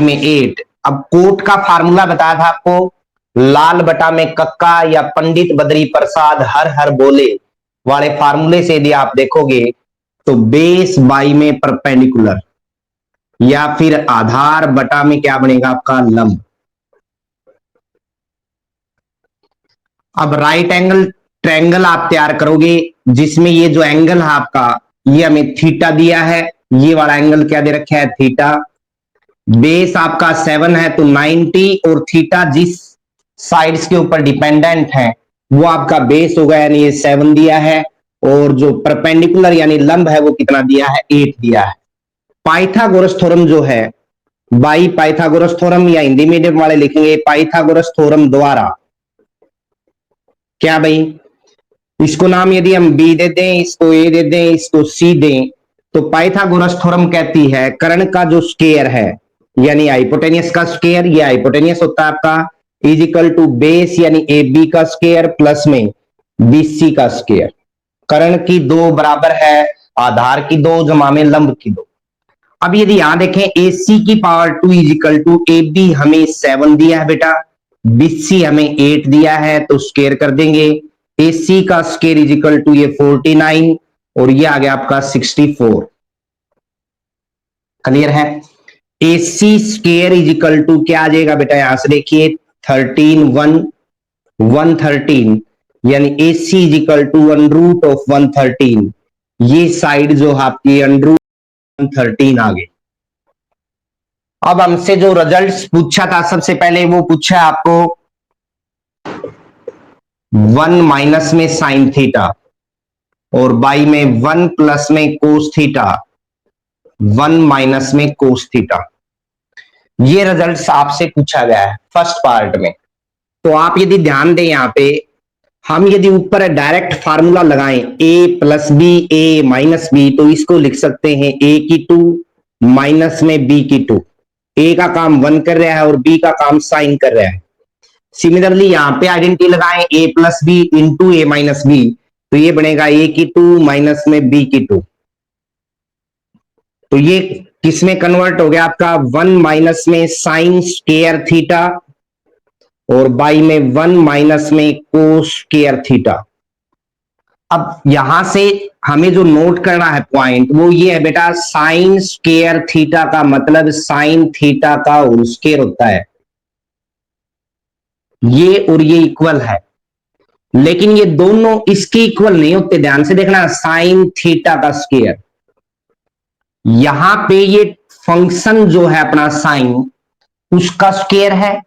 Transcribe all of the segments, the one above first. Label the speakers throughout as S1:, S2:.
S1: में 8। अब कोट का फार्मूला बताया था आपको, लाल बटा में कक्का या पंडित बद्री प्रसाद हर हर बोले वाले फार्मूले से यदि आप देखोगे तो बेस बाई में परपेंडिकुलर या फिर आधार बटा में क्या बनेगा आपका लंब। अब राइट एंगल ट्रायंगल आप तैयार करोगे जिसमें ये जो एंगल है आपका ये हमें थीटा दिया है, ये वाला एंगल क्या दे रखा है थीटा। बेस आपका 7 है तो 90 और थीटा जिस साइड्स के ऊपर डिपेंडेंट है वो आपका बेस होगा, यानी ये 7 दिया है और जो परपेंडिकुलर यानी लंब है वो कितना दिया है 8 दिया है। पाइथागोरस थ्योरम जो है बाई पाइथागोरस थ्योरम या हिंदी मीडियम वाले लिखेंगे पाइथागोरस थ्योरम द्वारा क्या भाई, इसको नाम यदि हम बी दे दें, इसको ए दे दें, इसको सी दें, तो पाइथागोरस थ्योरम कहती है कर्ण का जो स्क्वायर है यानी हाइपोटेनियस का स्क्वायर, ये हाइपोटेनियस होता है आपका, इज इक्वल टू बेस यानी ए बी का स्क्वायर प्लस में बीसी का स्क्वायर। कर्ण की 2 बराबर है आधार की 2 जमा में लंब की 2। अब यदि यहां देखें AC की power 2 is equal to A B हमें 7 दिया है बेटा, BC हमें 8 दिया है तो स्क्वायर कर देंगे। AC का स्क्वायर इज इक्वल टू ये 49 और ये आ गया आपका 64। क्लियर है। AC square is equal to क्या आ जाएगा बेटा, यहां से देखिए 113 यानी AC इज इक्वल टू 1√113। ये साइड जो आपकी 1√113 आ गई। अब हमसे जो रिजल्ट्स पूछा था सबसे पहले वो पूछा आपको 1 माइनस में साइन थीटा और बाई में 1 प्लस में कोस थीटा, 1 माइनस में कोस थीटा। ये रिजल्ट्स आपसे पूछा गया है फर्स्ट पार्ट में। तो आप यदि ध्यान दें यहां पे हम यदि ऊपर डायरेक्ट फार्मूला लगाएं a plus B A minus B तो इसको लिख सकते हैं a की 2 माइनस में b की 2। a का काम 1 कर रहा है और b का काम साइन कर रहा है। सिमिलरली यहां पे आइडेंटिटी लगाएं a plus B into A minus B तो ये बनेगा a की 2 माइनस में b की 2। तो ये किसमें कन्वर्ट हो गया आपका 1 माइनस में साइन स्क्वायर थीटा और बाई में 1 माइनस में कोस स्क्वायर थीटा। अब यहां से हमें जो नोट करना है पॉइंट वो ये है बेटा, साइन स्क्वायर थीटा का मतलब साइन थीटा का होल स्क्वायर होता है, ये और ये इक्वल है, लेकिन ये दोनों इसके इक्वल नहीं होते। ध्यान से देखना, साइन थीटा का स्क्वायर, यहां पे ये फंक्शन जो है अपना साइन उसका स्क्वायर है,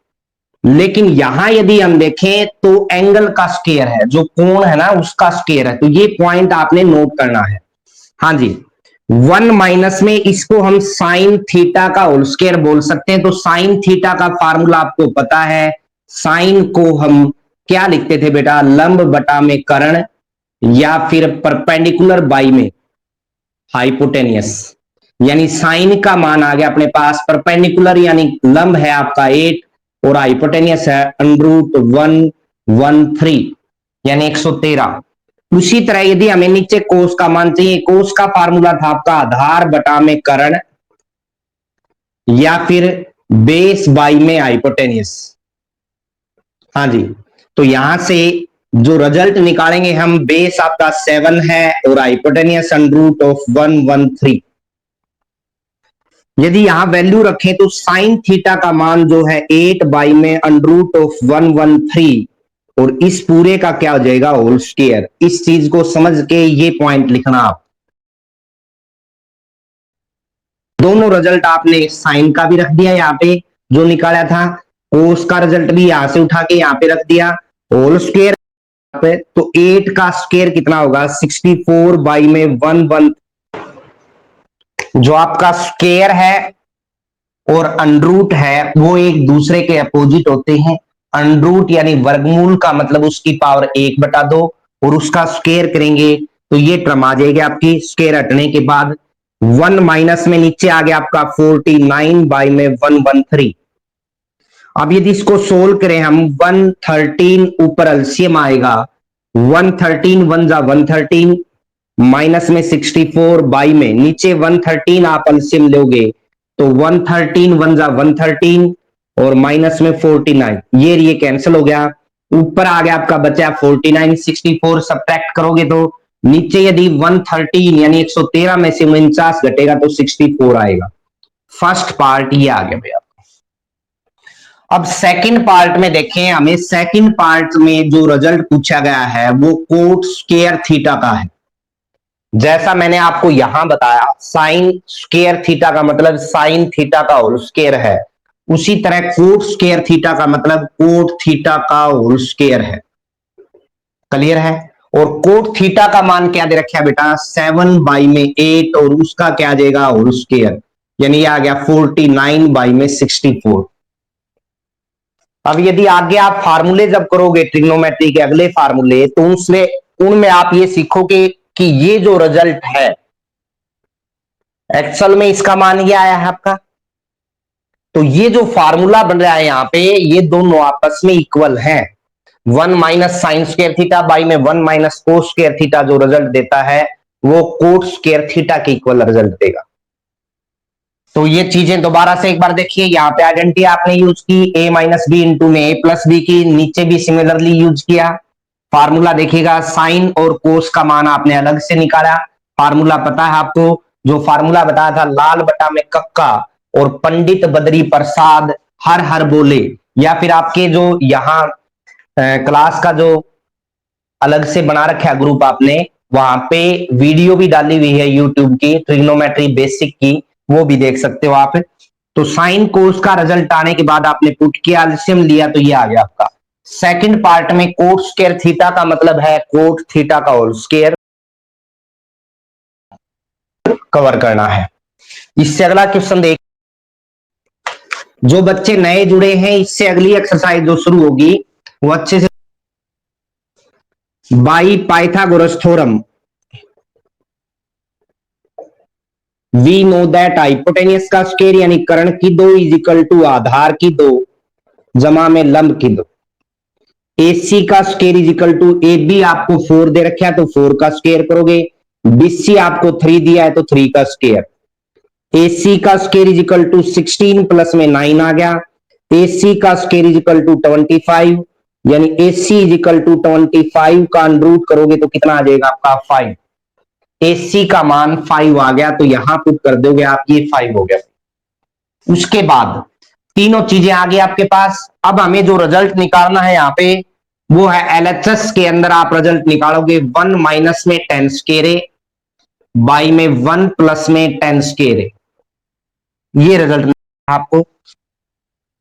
S1: लेकिन यहां यदि हम देखें तो एंगल का स्क्वायर है, जो कोण है ना उसका स्क्वायर है। तो ये पॉइंट आपने नोट करना है। हाँ जी, 1 माइनस में इसको हम साइन थीटा का होल स्क्वायर बोल सकते हैं। तो साइन थीटा का फार्मूला आपको पता है, साइन को हम क्या लिखते थे बेटा, लंब बटा में कर्ण या फिर परपेंडिकुलर बाई में हाइपोटेनियस। यानी साइन का मान आ गया अपने पास, परपेंडिकुलर यानी लंब है आपका 8 और हाइपोटेनियस है √113 यानी 113। उसी तरह यदि हमें नीचे कोस का मान चाहिए, कोस का फार्मूला था आपका आधार बटा में कर्ण या फिर बेस बाई में हाइपोटेनियस। हाँ जी, तो यहां से जो रिजल्ट निकालेंगे हम, बेस आपका 7 है और हाइपोटेनियस √113। यदि यहां वैल्यू रखें तो साइन थीटा का मान जो है 8 बाई में √113 और इस पूरे का क्या हो जाएगा होल स्क्वायर। इस चीज को समझ के ये पॉइंट लिखना आप। दोनों रिजल्ट आपने साइन का भी रख दिया यहां पे जो निकाला था, कोस का रिजल्ट भी यहां से उठा के यहां पे रख दिया, होल स्क्वायर पे। तो 8 का स्क्वायर कितना होगा 64 बाई में 1 जो आपका स्क्वायर है और अंडरूट है वो एक दूसरे के अपोजिट होते हैं। अंडरूट यानी वर्गमूल का मतलब उसकी पावर 1/2 और उसका स्क्वायर करेंगे तो ये टर्म आ जाएगी आपकी स्क्वायर हटने के बाद। 1 माइनस में नीचे आ गया आपका 49 बाई में 113। अब यदि इसको सोल्व करें हम, 113 ऊपर एलसीएम आएगा, 113 1 जा 113 माइनस में 64 बाई में नीचे 113 आप एलसीएम लोगे तो 113 वन जा 113 और माइनस में 49, ये कैंसिल हो गया। ऊपर आ गया आपका बचा 49, 64 सब्ट्रैक्ट करोगे तो नीचे यदि 113 यानी 113 में से 49 घटेगा तो 64 आएगा। फर्स्ट पार्ट ये आ गया भैया। अब सेकंड पार्ट में देखें, हमें सेकंड पार्ट में जो रिजल्ट पूछा गया है वो कोट स्क्वायर थीटा का है। जैसा मैंने आपको यहां बताया साइन स्क्वायर थीटा का मतलब साइन थीटा का होल स्क्वायर है, उसी तरह कोट स्क्वायर थीटा का मतलब कोट थीटा का होल स्क्वायर है। क्लियर है? और कोट थीटा का मान क्या दे रखा है बेटा 7/8 और उसका क्या आ जाएगा होल स्क्वायर, यानी ये आ गया 49/64। अब यदि आगे आप फार्मूले जब करोगे ट्रिग्नोमेट्री के अगले फार्मूले तो उनमें आप ये सीखोगे कि ये जो रिजल्ट है एक्चुअल में इसका मान ये आया है आपका, तो ये जो फार्मूला बन रहा है यहां पे ये दोनों आपस में इक्वल हैं। 1 minus sine square theta by में 1 माइनस कोस स्क्वायर थीटा जो रिजल्ट देता है वो कोट स्क्वायर थीटा के इक्वल रिजल्ट देगा। तो ये चीजें दोबारा से एक बार देखिए, यहाँ पे आइडेंटिटी आपने यूज की a माइनस बी इंटू में a प्लस बी की, नीचे भी सिमिलरली यूज किया। फार्मूला देखिएगा साइन और कोस का मान आपने अलग से निकाला। फार्मूला पता है आपको, जो फार्मूला बताया था लाल बटा में कक्का और पंडित बद्री प्रसाद हर हर बोले, या फिर आपके जो यहाँ क्लास का जो अलग से बना रखा है ग्रुप आपने, वहां पे वीडियो भी डाली हुई है यूट्यूब की ट्रिग्नोमेट्री बेसिक की, वो भी देख सकते हो आप। तो साइन कोस का रिजल्ट आने के बाद आपने पुट किया, एलसीएम लिया तो ये आ गया आपका। सेकंड पार्ट में कोट स्क्वायर थीटा का मतलब है कोट थीटा का होल स्क्वायर कवर करना है। इससे अगला क्वेश्चन देख, जो बच्चे नए जुड़े हैं इससे अगली एक्सरसाइज जो शुरू होगी वो अच्छे से by Pythagoras theorem we know that hypotenuse का स्क्वायर यानी कर्ण की दो इज इक्वल टू आधार की दो जमा में लंब की दो। AC का square is equal to AB आपको 4 दे रखा है तो 4 का स्क्वायर करोगे, BC आपको 3 दिया है तो 3 का स्क्वायर। AC का square is equal to 16 plus में 9 आ गया। AC का स्क्वायर इज इक्वल टू 25 यानी AC इज इक्वल टू 25 का अंडरूट करोगे तो कितना आ जाएगा आपका 5। AC का मान 5 आ गया तो यहां पुट कर दोगे आप, ये 5 हो गया। उसके बाद तीनों चीजें आ गई आपके पास। अब हमें जो रिजल्ट निकालना है यहां पे वो है LHS के अंदर आप रिजल्ट निकालोगे 1 माइनस में 10 स्क्वायर बाई में 1 प्लस में 10 स्क्वायर, ये रिजल्ट आपको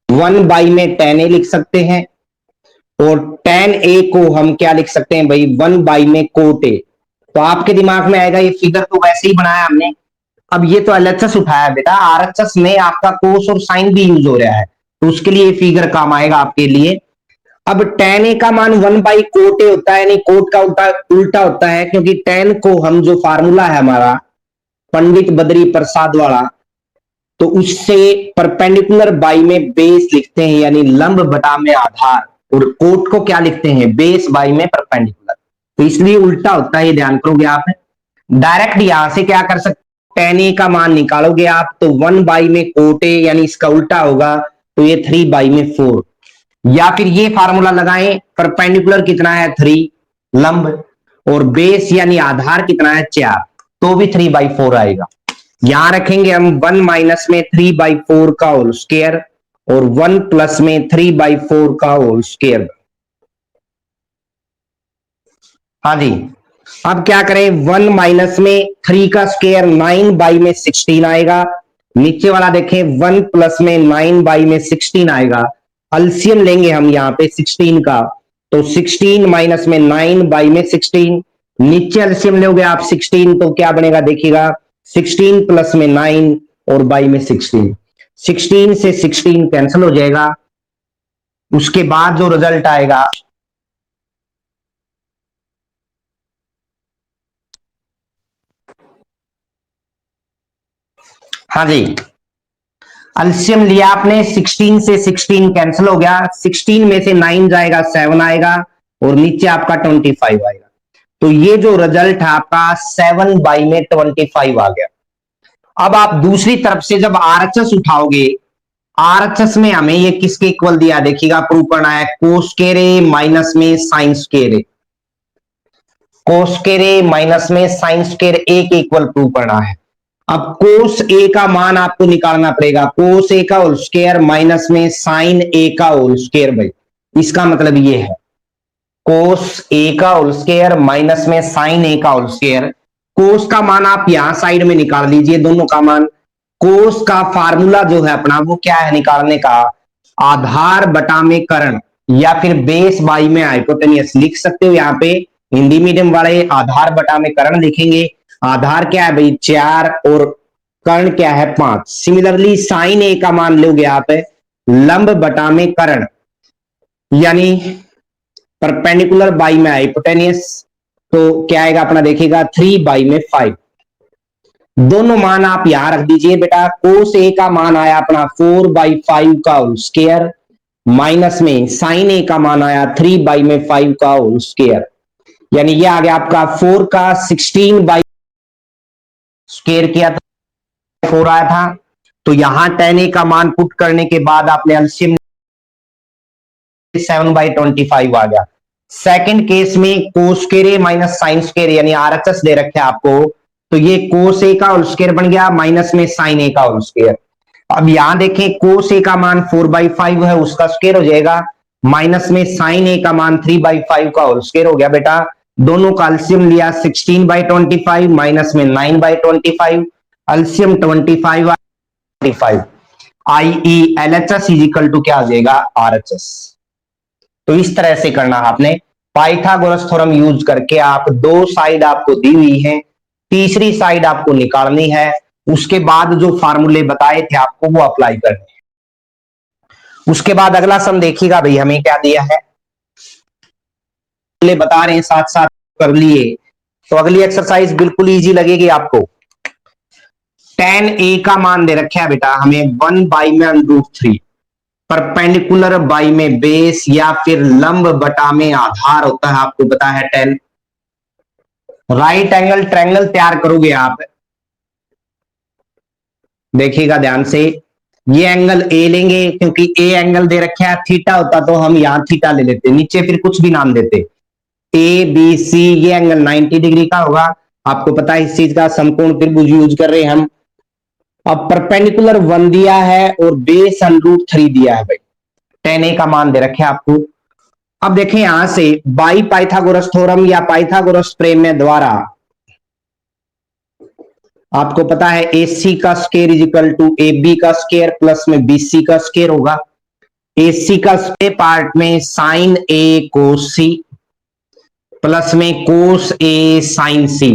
S1: 1 बाई में 10A लिख सकते हैं और 10A को हम क्या लिख सकते हैं भाई 1 बाई में कोट A। तो आपके दिमाग में आएगा ये फिगर तो वैसे ही बनाया हमने, अब ये तो LHS उठाया बेटा, RHS में आपका कोस और साइन भी यूज हो रहा है तो उसके लिए फिगर काम आएगा आपके लिए। अब tan A का मान 1 बाई कोट A होता है, यानी कोट का उल्टा होता है, क्योंकि tan को हम जो फार्मूला है हमारा पंडित बद्री प्रसाद वाला, तो उससे परपेंडिकुलर बाई में बेस लिखते हैं यानी लंब बटा में आधार, और कोट को क्या लिखते हैं बेस बाई में परपेंडिकुलर, तो इसलिए उल्टा होता है, ये ध्यान करोगे आप। डायरेक्ट यहां से क्या कर सकते, tan A का मान निकालोगे आप तो 1 बाई में कोट A यानी इसका उल्टा होगा तो ये 3 बाई में 4, या फिर ये फार्मूला लगाएं परपेंडिकुलर कितना है 3 लंब और बेस यानी आधार कितना है 4 तो भी 3/4 आएगा। यहां रखेंगे हम 1 माइनस में 3/4 का होल स्क्वायर और 1 प्लस में 3/4 का होल स्क्वायर। हाँ जी, अब क्या करें 1 माइनस में 3 का स्क्वायर 9 बाई में 16 आएगा, नीचे वाला देखें 1 प्लस में 9 बाई में 16 आएगा। एलसीएम लेंगे हम यहाँ पे 16 का, तो 16 माइनस में 9 बाई में 16, नीचे एलसीएम लोगे आप 16 तो क्या बनेगा देखिएगा 16 प्लस में 9 और बाई में 16, 16 से 16 कैंसिल हो जाएगा। उसके बाद जो रिजल्ट आएगा हाँ जी, एलसीएम लिया आपने 16 से 16 कैंसिल हो गया, 16 में से 9 जाएगा 7 आएगा और नीचे आपका 25 आएगा, तो ये जो रिजल्ट है आपका 7 बाई में 25 आ गया। अब आप दूसरी तरफ से जब आरएचएस उठाओगे, आरएचएस में हमें ये किसके इक्वल दिया देखिएगा, प्रूव करना है कोस स्क्वायर ए माइनस में साइन स्क्वायर ए, कोस स्क्वायर ए माइनस में साइन स्क्वायर ए के इक्वल प्रूव करना है। अब कोस ए का मान आपको निकालना पड़ेगा, कोस ए का होल स्क्वायर माइनस में साइन ए का होल स्क्वायर। भाई इसका मतलब ये है कोस ए का होल स्क्वायर माइनस में साइन ए का होल स्क्वायर। कोस का मान आप यहां साइड में निकाल लीजिए, दोनों का मान। कोस का फार्मूला जो है अपना वो क्या है निकालने का, आधार बटा में कर्ण या फिर बेस बाई में हाइपोटेनियस लिख सकते हो। यहाँ पे हिंदी मीडियम वाले आधार बटा में कर्ण लिखेंगे। आधार क्या है भाई 4 और कर्ण क्या है 5। सिमिलरली साइन ए का मान लोगे आप लंब बटा में कर्ण यानी परपेंडिकुलर बाई में हाइपोटेनियस, तो क्या आएगा अपना देखिएगा 3 बाई में 5। दोनों मान आप यहां रख दीजिए बेटा। कोस ए का मान आया अपना 4/5 का होल स्क्वायर माइनस में साइन ए का मान आया 3 बाई में 5 का होल स्क्वायर, यानी ये आ गया आपका 4 का 16 बाई स्क्वायर किया था 4 आया था। तो यहां tan ए का मान पुट करने के बाद आपने एलसीएम 7/25 आ गया। सेकंड केस में कोस स्क्वायर ए माइनस साइन स्क्वायर यानी आरएचएस दे रखे आपको, तो ये कोस ए का होल स्क्वायर बन गया माइनस में साइन ए का होल स्क्वायर। अब यहां देखें कोस ए का मान 4/5 है, उसका स्क्वायर हो जाएगा, माइनस में साइन ए का मान 3/5 का होल स्क्वायर हो गया बेटा। दोनों का एलसीएम लिया 16/25 माइनस में 9/25, LCM 25/25, I LHS is equal to क्या आ जाएगा आरएचएस। तो इस तरह से करना आपने पाइथागोरस थ्योरम यूज करके। आप दो साइड आपको दी हुई है, तीसरी साइड आपको निकालनी है, उसके बाद जो फार्मूले बताए थे आपको वो अप्लाई करने हैं। उसके बाद अगला सम देखिएगा भाई हमें क्या दिया है, बता रहे हैं साथ साथ कर लिए, तो अगली एक्सरसाइज बिल्कुल इजी लगेगी आपको। tan ए का मान दे रखा है बेटा हमें 1 में √3, परपेंडिकुलर बाई में बेस या फिर लंब बटा में आधार होता है, आपको पता है tan। राइट एंगल ट्रायंगल तैयार करोगे आप, देखिएगा ध्यान से। ये एंगल ए लेंगे क्योंकि ए एंगल दे रखा है, थीटा होता तो हम यहां थीटा ले लेते, नीचे फिर कुछ भी नाम देते। ए बी सी ये एंगल 90 डिग्री का होगा, आपको पता है इस चीज का, समकोण त्रिभुज यूज कर रहे हैं हम। अब परपेंडिकुलर 1 दिया है और बेस √3 दिया है भाई, tan ए का मान दे रखे आपको। अब देखें यहां से बाई पाइथागोरस थ्योरम या पाइथागोरस प्रमेय द्वारा आपको पता है AC का square is equal to AB का स्क्वायर प्लस में BC का स्क्वायर होगा। AC का स्क्वायर पार्ट में sine A cos C plus में कोस A साइन C,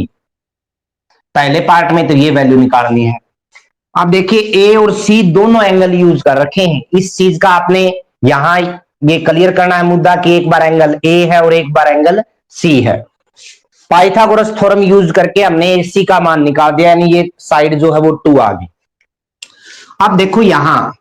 S1: पहले पार्ट में तो ये वैल्यू निकालनी है। अब देखिए A और C दोनों एंगल यूज कर रखे हैं, इस चीज का आपने यहां ये क्लियर करना है मुद्दा कि एक बार एंगल A है और एक बार एंगल C है। पाइथागोरस थ्योरम यूज करके हमने AC का मान निकाल दिया, यानी ये साइड जो है वो 2 आ गई। अब देखो यहां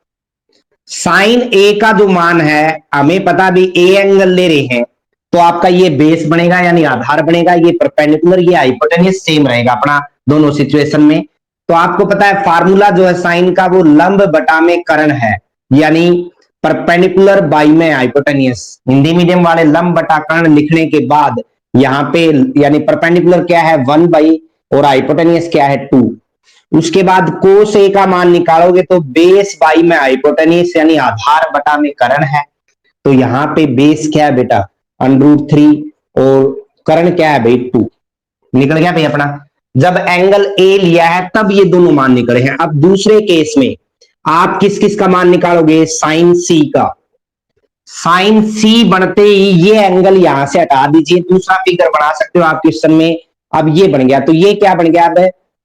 S1: साइन A का जो मान है हमें पता भी A एंगल ले रहे हैं, तो आपका ये बेस बनेगा यानी आधार बनेगा, ये परपेंडिकुलर ये हाइपोटेन्यूज सेम रहेगा अपना दोनों सिचुएशन में। तो आपको पता है फार्मूला जो है साइन का वो लंब बटा में कर्ण है, यानी परपेंडिकुलर बाई में हाइपोटेन्यूज। हिंदी मीडियम वाले लंब बटा कर्ण लिखने के बाद यहाँ पे यानी परपेंडिकुलर क्या है 1 बाई और हाइपोटेन्यूज क्या है 2। उसके बाद कोस ए का मान निकालोगे तो बेस बाई में हाइपोटेन्यूज यानी आधार बटा में कर्ण है, तो यहाँ पे बेस क्या है बेटा √3 और कर्ण क्या है भाई 2, निकल गया भाई अपना। जब एंगल ए लिया है तब ये दोनों मान निकले हैं। अब दूसरे केस में आप किस किस का मान निकालोगे, साइन सी का। साइन सी बनते ही ये एंगल यहां से हटा दीजिए, दूसरा फिगर बना सकते हो आप क्वेश्चन में। अब ये बन गया, तो ये क्या बन गया, अब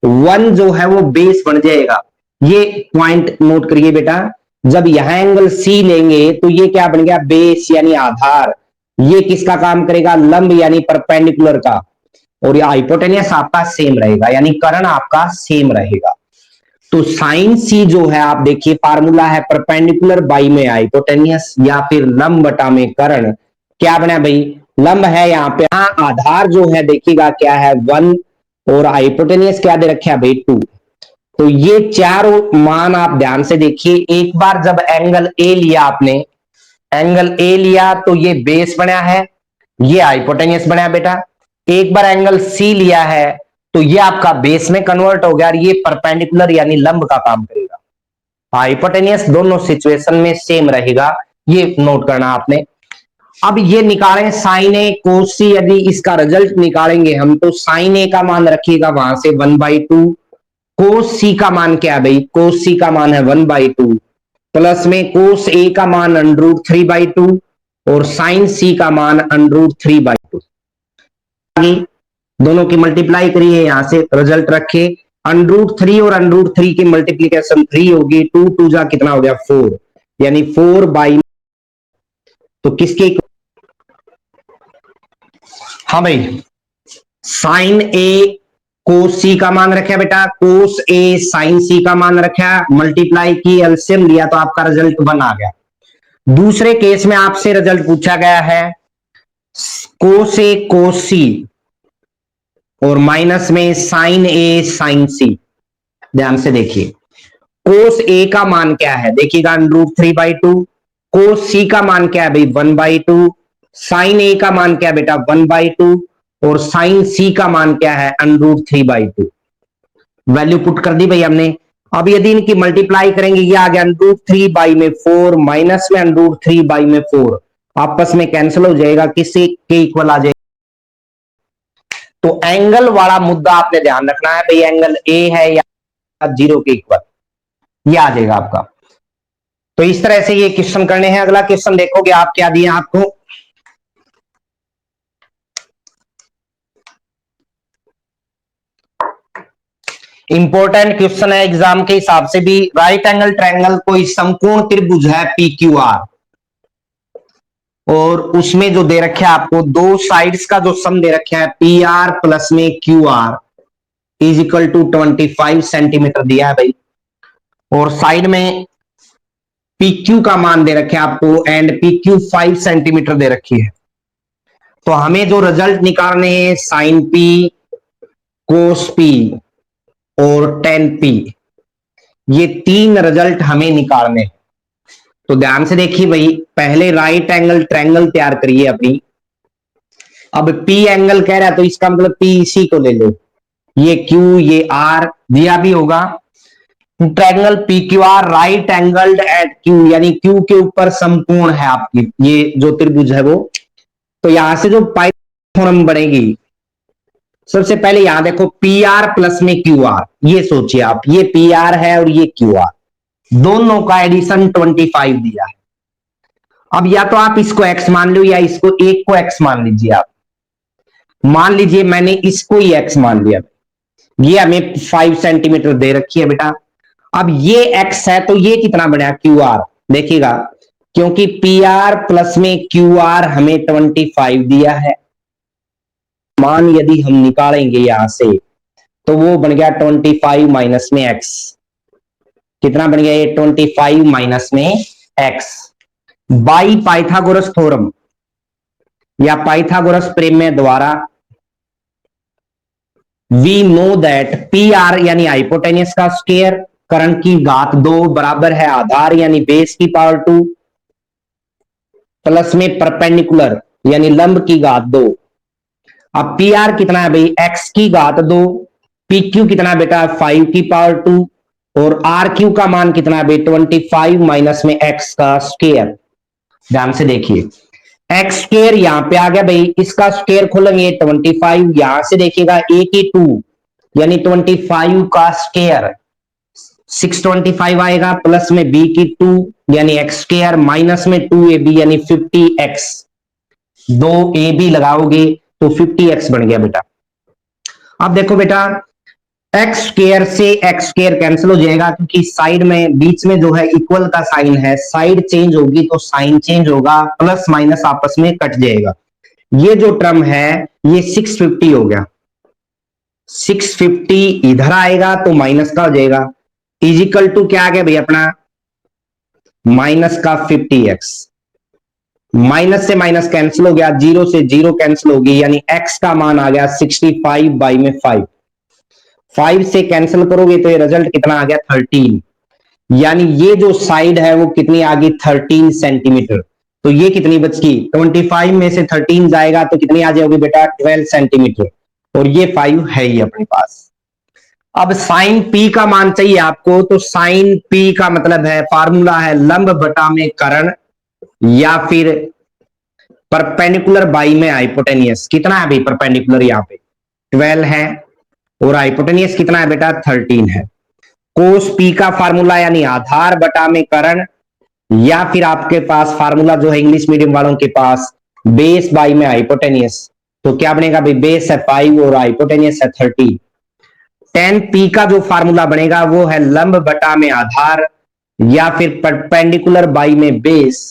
S1: 1 जो है वो बेस बन जाएगा। ये पॉइंट नोट करिए बेटा, जब यहां एंगल सी लेंगे तो ये क्या बन गया बेस यानी आधार। ये किसका काम करेगा, लंब यानी परपेंडिकुलर का, और ये हाइपोटेन्यूज आपका सेम रहेगा यानी कर्ण आपका सेम रहेगा। तो साइन सी जो है आप देखिए फार्मूला है परपेंडिकुलर बाई में हाइपोटेन्यूज या फिर लंब बटा में कर्ण। क्या बना भाई, लंब है यहाँ पे, हाँ आधार जो है देखिएगा क्या है 1 और हाइपोटेन्यूज क्या दे रखे है भाई 2। तो ये चारों मान आप ध्यान से देखिए। एक बार जब एंगल ए लिया आपने, एंगल ए लिया तो ये बेस बना है, ये हाइपोटेन्यूस बना है बेटा। एक बार एंगल सी लिया है तो ये आपका बेस में कन्वर्ट हो गया और ये परपेंडिकुलर यानी लंब का काम करेगा। हाइपोटेन्यूस दोनों सिचुएशन में सेम रहेगा, ये नोट करना आपने। अब ये निकालें साइन ए कोस सी, यदि इसका रिजल्ट निकालेंगे हम तो साइन ए का मान रखिएगा वहां से 1/2, कोस सी का मान क्या है भाई, कोस सी का मान है 1/2, प्लस में कोस ए का मान √3/2 और साइन सी का मान √3/2। दोनों की मल्टीप्लाई करिए, यहां से रिजल्ट रखे, √3 और √3 की मल्टीप्लीकेशन 3 होगी, 2 2 जा कितना हो गया 4, यानी 4/, तो किसके, हाँ भाई साइन ए कोस सी का मान रखा बेटा, कोस ए साइन सी का मान रखा, मल्टीप्लाई की एलसीएम लिया तो आपका रिजल्ट 1 आ गया। दूसरे केस में आपसे रिजल्ट पूछा गया है कोस ए कोस सी और माइनस में साइन ए साइन सी। ध्यान से देखिए, कोस ए का मान क्या है देखिएगा √3/2, कोस सी का मान क्या है भाई 1/2, साइन ए का मान क्या है बेटा 1/2 और साइन सी का मान क्या है √3/2। वैल्यू पुट कर दी भाई हमने। अब यदि इनकी मल्टीप्लाई करेंगे, ये आ गया √3/4 माइनस में √3/4, आपस में कैंसिल हो जाएगा, किसी के इक्वल आ जाएगा। तो एंगल वाला मुद्दा आपने ध्यान रखना है भाई, एंगल ए है या 0 के इक्वल, ये आ जाएगा आपका। तो इस तरह से ये क्वेश्चन करने हैं। अगला क्वेश्चन देखोगे आप, क्या दिए आपको, इंपॉर्टेंट क्वेश्चन है एग्जाम के हिसाब से भी। राइट एंगल ट्रायंगल कोई समकोण त्रिभुज है PQR, और उसमें जो दे रखे है आपको दो साइड्स का जो सम दे रखे है PR प्लस में QR is equal to 25 centimetre दिया है भाई, और साइड में PQ का मान दे रखे आपको एंड PQ 5 सेंटीमीटर दे रखी है। तो हमें जो रिजल्ट निकालने हैं साइन P, कोस P और tan P, ये तीन रिजल्ट हमें निकालने हैं। तो ध्यान से देखिए भाई, पहले राइट एंगल ट्रायंगल तैयार करिए अपनी। अब P एंगल कह रहा है तो इसका मतलब P इसी को ले लो, ये Q ये R दिया भी होगा। Triangle PQR right angled at Q, यानी Q के ऊपर समकोण है आपकी, ये जो त्रिभुज है वो। तो यहां से जो पाइथागोरस बनेगी, सबसे पहले यहां देखो PR प्लस में QR, ये सोचिए आप, ये PR है और ये QR, दोनों का एडिशन 25 दिया है। अब या तो आप इसको x मान लो या इसको एक को x मान लीजिए। आप मान लीजिए मैंने इसको ही x मान लिया, ये हमें 5 सेंटीमीटर दे रखी है बेटा। अब ये x है तो ये कितना बना QR, देखिएगा क्योंकि PR प्लस में QR हमें 25 दिया है, मान यदि हम निकालेंगे यहां से तो वो बन गया 25 माइनस में x, कितना बन गया ये 25 माइनस में x। बाई पाइथागोरस थ्योरम या पाइथागोरस प्रमेय द्वारा वी नो दैट PR यानी हाइपोटेन्यूस का स्क्वायर करंट की घात 2 बराबर है आधार यानी बेस की पावर 2 प्लस में परपेंडिकुलर यानी लंब की घात 2। अब PR कितना है भाई x की घात 2, PQ कितना बेटा 5 की पावर 2 और RQ का मान कितना है भाई 25 माइनस में x का स्क्वायर। ध्यान से देखिए, x स्क्वायर यहां पे आ गया भाई, इसका स्क्वायर खोलेंगे 25, यहां से देखिएगा a की 2 यानी 25 का स्क्वायर 625 आएगा, प्लस में b की 2 यानी x स्क्वायर माइनस में 2ab यानी 50x, 2ab लगाओगे तो 50x बन गया बेटा। अब देखो बेटा x स्क्वायर से x स्क्वायर कैंसिल हो जाएगा क्योंकि साइड में बीच में जो है इक्वल का साइन है, साइड चेंज होगी तो साइन चेंज होगा, प्लस माइनस आपस में कट जाएगा। ये जो टर्म है ये 650 हो गया, 650 इधर आएगा तो माइनस का हो जाएगा, इजिकल टू क्या आ गया भाई अपना माइनस का 50x, माइनस से माइनस कैंसिल हो गया, 0 से 0 कैंसिल होगी यानी x का मान आ गया 65 बाई में 5। 5 से कैंसिल करोगे तो ये रिजल्ट कितना आ गया 13, यानी ये जो साइड है वो कितनी आ गई 13 सेंटीमीटर। तो ये कितनी बच गई 25 में से 13 जाएगा तो कितनी आ जाएगी बेटा 12 सेंटीमीटर, और ये 5 है ही अपने पास। अब साइन पी का मान चाहिए आपको, तो साइन पी का मतलब है फार्मूला है लंब बटा में कर्ण या फिर परपेंडिकुलर बाई में हाइपोटेनियस। कितना है भाई परपेंडिकुलर यहाँ पे 12 है और हाइपोटेनियस कितना है बेटा 13 है। कोस पी का फार्मूला यानी आधार बटा में कर्ण, या फिर आपके पास फार्मूला जो है इंग्लिश मीडियम वालों के पास बेस बाई में हाइपोटेनियस। तो क्या बनेगा भाई बेस है 5 और हाइपोटेनियस है 13। टेन पी का जो फार्मूला बनेगा वो है लंब बटा में आधार या फिर परपेंडिकुलर बाई में बेस।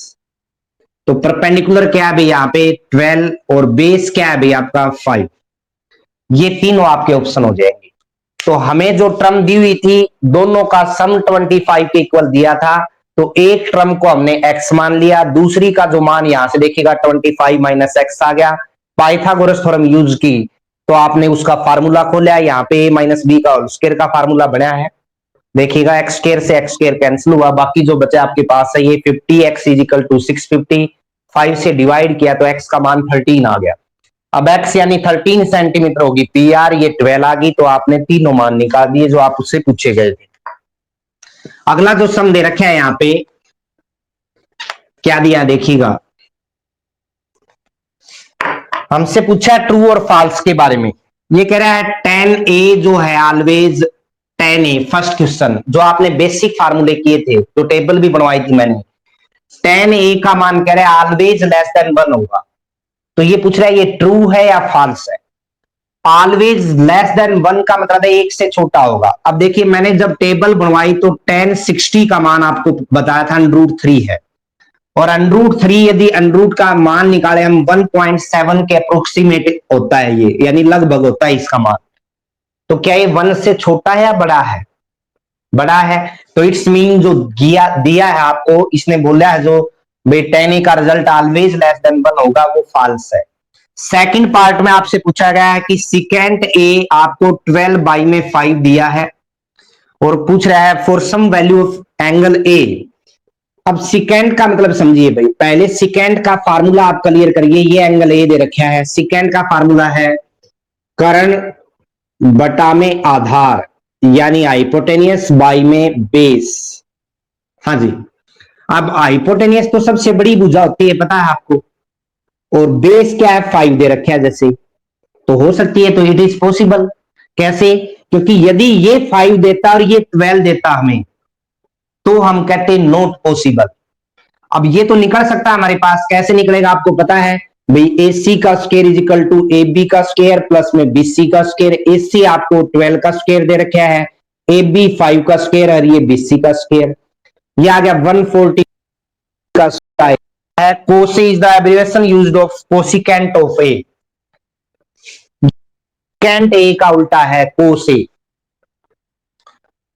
S1: तो परपेंडिकुलर क्या है भाई यहाँ पे 12 और बेस क्या है भाई आपका 5। ये तीनों आपके ऑप्शन हो जाएंगे। तो हमें जो टर्म दी हुई थी दोनों का सम 25 के इक्वल दिया था, तो एक टर्म को हमने x मान लिया, दूसरी का जो मान यहां से देखिएगा 25 माइनस एक्स आ गया। पाइथागोरस थ्योरम यूज की तो आपने उसका फार्मूला खोला, यहाँ पे a माइनस बी का स्क्वायर का फार्मूला बना है। देखिएगा एक्स स्क्वायर से एक्स स्क्वायर कैंसिल हुआ, बाकी जो बचा आपके पास है ये 50x इजिकल टू 650, 5 से डिवाइड किया तो x का मान 13 आ गया। अब x यानी 13 सेंटीमीटर होगी पी आर, ये 12 आ गई, तो आपने तीनों मान निकाल दिए जो आप उससे पूछे गए थे। अगला जो सम दे रखे है यहाँ पे क्या दिया देखिएगा, हमसे पूछा है ट्रू और फॉल्स के बारे में। ये कह रहा है tan a जो है always tan a, first question जो आपने बेसिक फार्मूले किए थे तो टेबल भी बनवाई थी मैंने। tan a का मान कह रहा है ऑलवेज लेस देन 1 होगा, तो ये पूछ रहा है ये ट्रू है या फॉल्स है। ऑलवेज लेस देन 1 का मतलब है एक से छोटा होगा। अब देखिए मैंने जब टेबल बनवाई तो tan 60 का मान आपको बताया था √3 है, और √3 यदि √ का मान निकाले हम 1.7 के अप्रोक्सीमेट होता है ये, यानी लगभग होता है इसका मान। तो क्या ये 1 से छोटा है या बड़ा है? बड़ा है। तो इट्स मीन जो दिया है आपको, इसने बोला है जो tan a का रिजल्ट ऑलवेज लेस देन 1 होगा वो फॉल्स है। सेकंड पार्ट में आपसे पूछा गया है कि सिकेंट a आपको 12 बाई में 5 दिया है और पूछ रहा है for some value of angle a। अब सिकेंट का मतलब समझिए भाई, पहले सिकेंट का फार्मूला आप क्लियर करिए। ये एंगल ए दे रखा है, सिकेंट का फार्मूला है कर्ण बटा में आधार यानी हाइपोटेनियस बाई में बेस। हाँ जी, अब हाइपोटेनियस तो सबसे बड़ी भुजा होती है पता है आपको, और बेस क्या है 5 दे रखा है जैसे, तो हो सकती है, तो इट इज पॉसिबल। कैसे? क्योंकि यदि ये 5 देता और ये 12 देता हमें तो हम कहते हैं नॉट पॉसिबल। अब ये तो निकल सकता है हमारे पास, कैसे निकलेगा आपको पता है भाई, ए सी का square is equal to A B का स्क्वायर प्लस में बी सी का स्क्वायर। ए सी आपको 12 का स्क्वायर दे रखा है, ए बी 5 का स्क्वायर और ये बी सी का स्क्वायर, ये आ गया 140 का स्क्वायर है। Cosec is the abbreviation used of cosecant of A, कैंट ए का उल्टा है कोसे।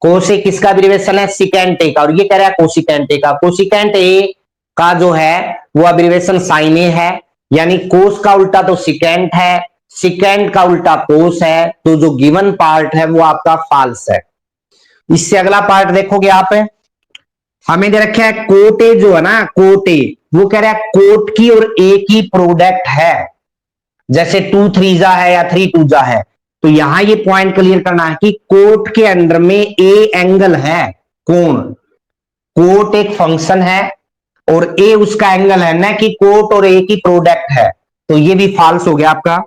S1: कोसे किसका एब्रिविएशन है? सिकेंट ए का, और ये कह रहा है कोसिकेंट ए का। कोसिकेंट ए का जो है वो एब्रिविएशन साइन ए है, यानी कोस का उल्टा तो सिकेंट है, सिकेंट का उल्टा कोस है, तो जो गिवन पार्ट है वो आपका फॉल्स है। इससे अगला पार्ट देखोगे आप, हमें दे रखा है कोट ए जो है ना, कोट ए, वो कह रहा है कोट की और ए की प्रोडक्ट है, जैसे 2 3 जा है या 3 2 जा है। तो यहां ये पॉइंट क्लियर करना है कि कोट के अंदर में ए एंगल है, कोण। कोट एक फंक्शन है और ए उसका एंगल है, ना कि कोट और ए की प्रोडक्ट है, तो ये भी फॉल्स हो गया आपका।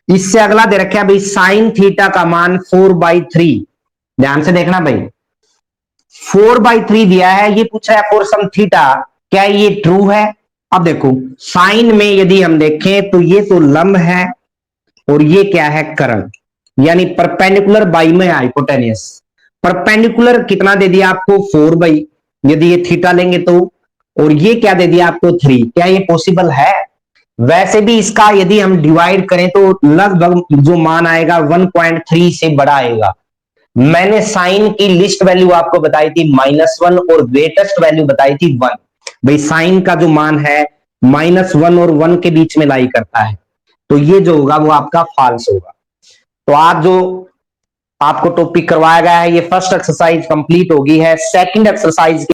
S1: इससे अगला दे रखा है भाई साइन थीटा का मान 4/3, ध्यान से देखना भाई 4/3 दिया है, ये पूछा है फॉर सम थीटा, क्या ये ट्रू है? अब देखो साइन में यदि हम देखें तो ये तो लंब है और ये क्या है कर्ण, यानी परपेंडिकुलर बाई में हाइपोटेनियस। परपेंडिकुलर कितना दे दिया आपको 4/, यदि ये थीटा लेंगे तो, और ये क्या दे दिया आपको 3। क्या ये पॉसिबल है? वैसे भी इसका यदि हम डिवाइड करें तो लगभग जो मान आएगा 1.3 से बड़ा आएगा। मैंने साइन की लिस्ट वैल्यू आपको बताई थी -1 और ग्रेटेस्ट वैल्यू बताई थी 1। भाई साइन का जो मान है -1 और 1 के बीच में लाई करता है, तो ये जो होगा वो आपका फॉल्स होगा। तो आप जो आपको टॉपिक करवाया गया है। ये फर्स्ट एक्सरसाइज कंप्लीट होगी है। Second exercise